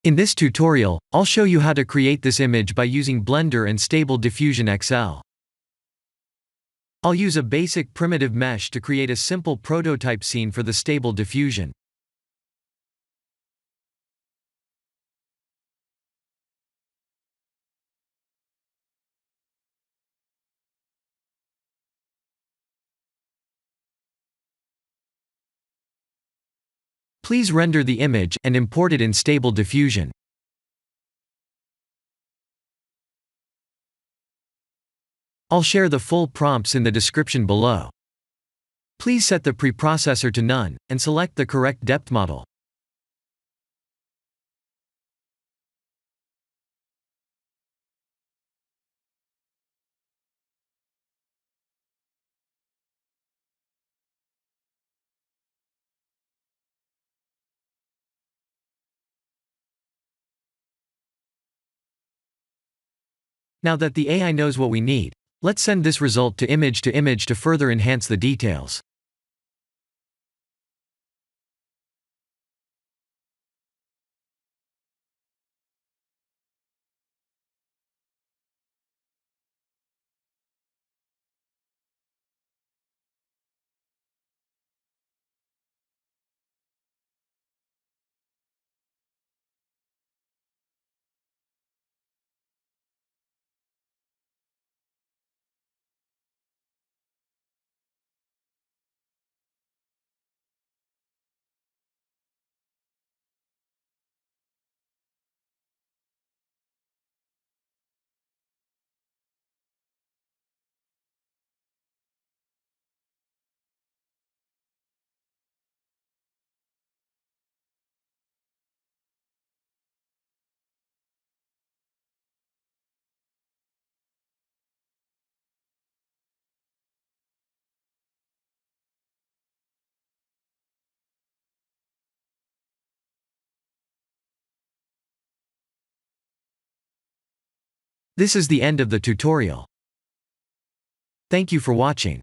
In this tutorial, I'll show you how to create this image by using Blender and Stable Diffusion XL. I'll use a basic primitive mesh to create a simple prototype scene for the Stable Diffusion. Please render the image and import it in Stable Diffusion. I'll share the full prompts in the description below. Please set the preprocessor to none, and select the correct depth model. Now that the AI knows what we need, let's send this result to image to further enhance the details. This is the end of the tutorial. Thank you for watching.